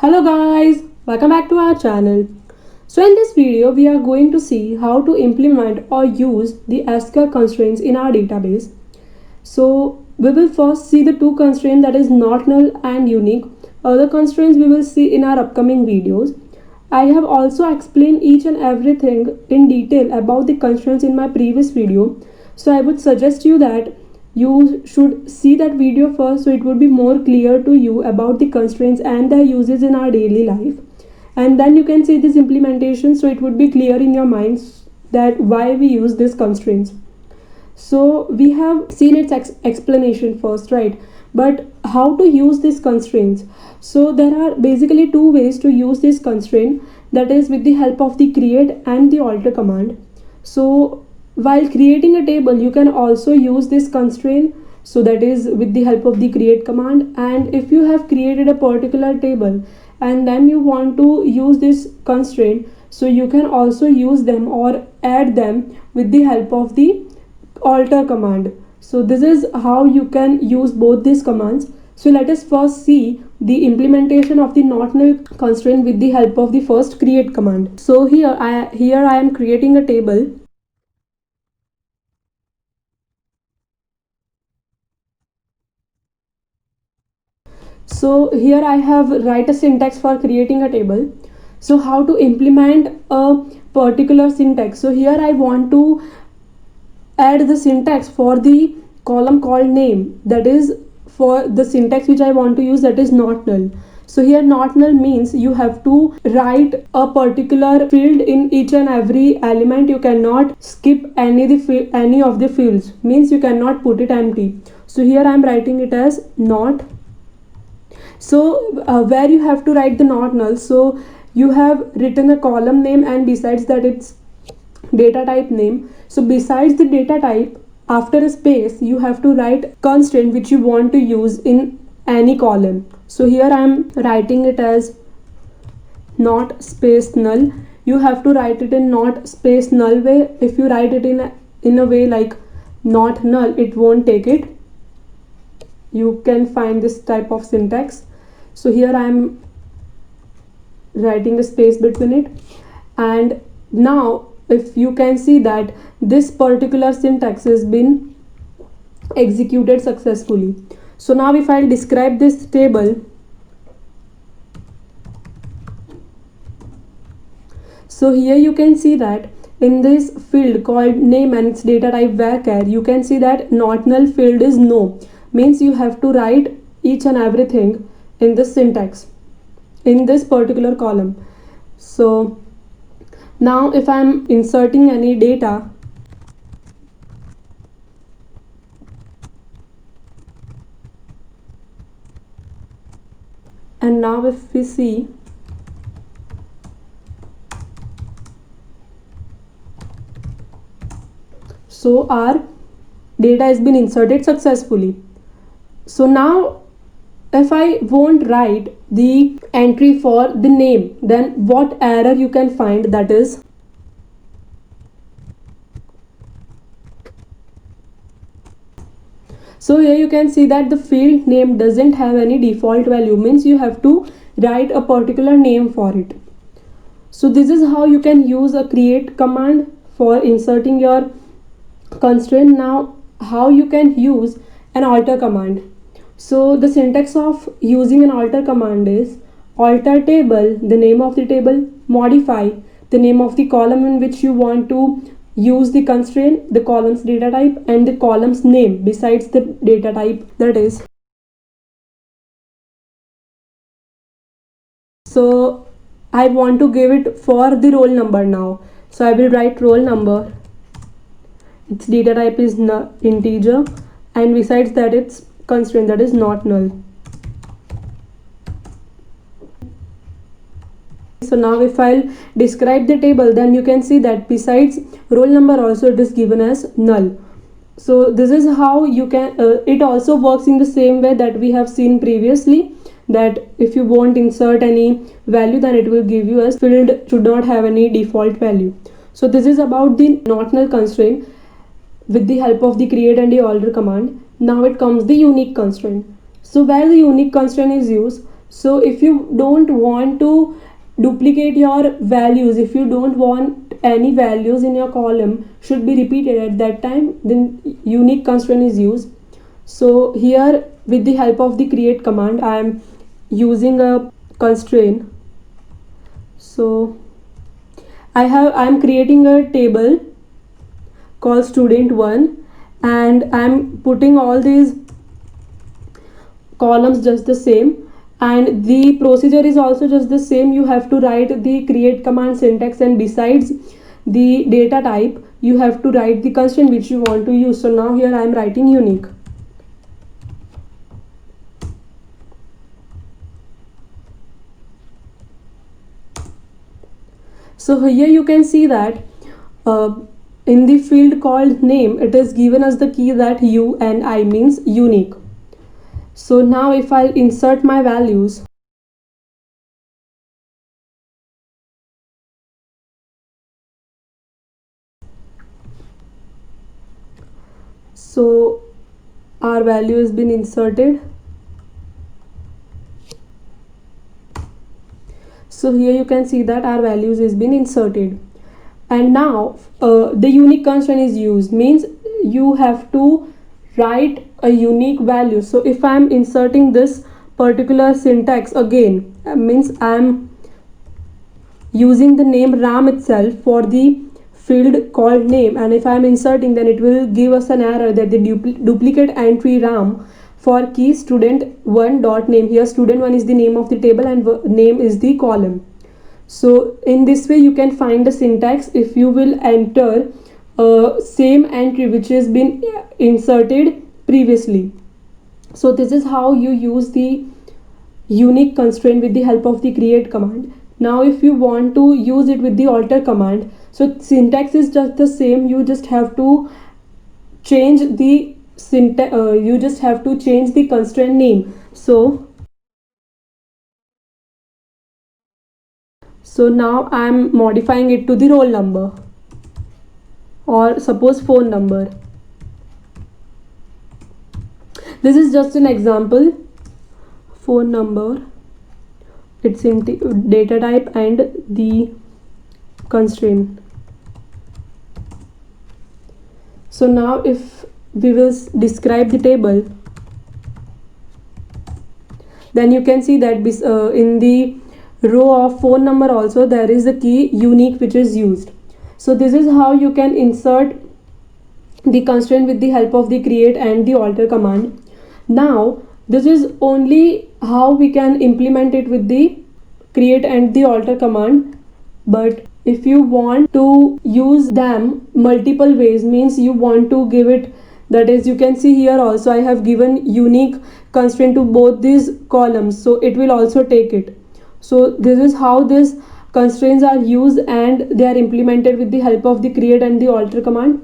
Hello guys, welcome back to our channel. So in this video we are going to see how to implement or use the SQL constraints in our database. So we will first see the two constraints, that is not null and unique. Other constraints we will see in our upcoming videos. I have also explained each and everything in detail about the constraints in my previous video. So I would suggest you that you should see that video first, so it would be more clear to you about the constraints and their uses in our daily life, and then you can see this implementation, so it would be clear in your minds that why we use these constraints. So we have seen its explanation first, right? But how to use these constraints? So there are basically two ways to use this constraint, that is with the help of the create and the alter command. So while creating a table you can also use this constraint, so that is with the help of the create command. And if you have created a particular table and then you want to use this constraint, so you can also use them or add them with the help of the alter command. So this is how you can use both these commands. So let us first see the implementation of the not null constraint with the help of the first create command. So here I am creating a table. So here I have write a syntax for creating a table. So how to implement a particular syntax? So here I want to add the syntax for the column called name, that is for the syntax which I want to use, that is not null. So here not null means you have to write a particular field in each and every element. You cannot skip any of the fields, means you cannot put it empty. So here I am writing it as not. So where you have to write the not null, so you have written a column name and besides that it's data type name. So besides the data type, after a space you have to write constraint which you want to use in any column. So here I am writing it as not space null. You have to write it in not space null way. If you write it in a way like not null, it won't take it. You can find this type of syntax. So here I am writing a space between it, and now if you can see that this particular syntax has been executed successfully. So now if I'll describe this table, so here you can see that in this field called name and its data type varchar, you can see that not null field is no, means you have to write each and everything in this syntax in this particular column. So now if I'm inserting any data, and now if we see, so our data has been inserted successfully. So now if I won't write the entry for the name, then what error you can find, that is so here you can see that the field name doesn't have any default value, means you have to write a particular name for it. So this is how you can use a create command for inserting your constraint. Now how you can use an alter command? So the syntax of using an alter command is alter table, the name of the table, modify the name of the column in which you want to use the constraint, the column's data type and the column's name besides the data type, that is. So I want to give it for the roll number now. So I will write roll number, its data type is integer, and besides that it's constraint, that is not null. So now if I'll describe the table, then you can see that besides roll number also it is given as null. So this is how you can it also works in the same way that we have seen previously, that if you won't insert any value, then it will give you as field should not have any default value. So this is about the not null constraint with the help of the create and the alter command. Now it comes the unique constraint. So where the unique constraint is used, So if you don't want to duplicate your values, if you don't want any values in your column should be repeated at that time, then unique constraint is used. So here with the help of the create command I am using a constraint. So I am creating a table called student1, and I'm putting all these columns just the same, and the procedure is also just the same. You have to write the create command syntax, and besides the data type you have to write the constraint which you want to use. So now here I am writing unique. So here you can see that in the field called name it is given us the key that UNI means unique. So now if I insert my values, so our value has been inserted. So here you can see that our values has been inserted, and now the unique constraint is used, means you have to write a unique value. So if I am inserting this particular syntax again, means I am using the name Ram itself for the field called name, and if I am inserting, then it will give us an error that the duplicate entry Ram for key student1 dot name. Here student1 is the name of the table and name is the column. So in this way you can find the syntax if you will enter same entry which has been inserted previously. So this is how you use the unique constraint with the help of the create command. Now if you want to use it with the alter command, so syntax is just the same, you just have to change the syntax, you just have to change the constraint name. So now I am modifying it to the roll number, or suppose phone number. This is just an example. Phone number, its data type and the constraint. So now if we will describe the table, then you can see that in the row of phone number also there is the key unique which is used. So this is how you can insert the constraint with the help of the create and the alter command. Now this is only how we can implement it with the create and the alter command, but if you want to use them multiple ways, means you want to give it, that is you can see here also I have given unique constraint to both these columns, so it will also take it. So this is how these constraints are used and they are implemented with the help of the create and the alter command.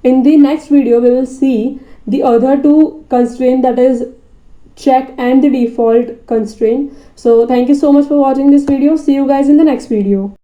In the next video we will see the other two constraint, that is check and the default constraint. So thank you so much for watching this video. See you guys in the next video.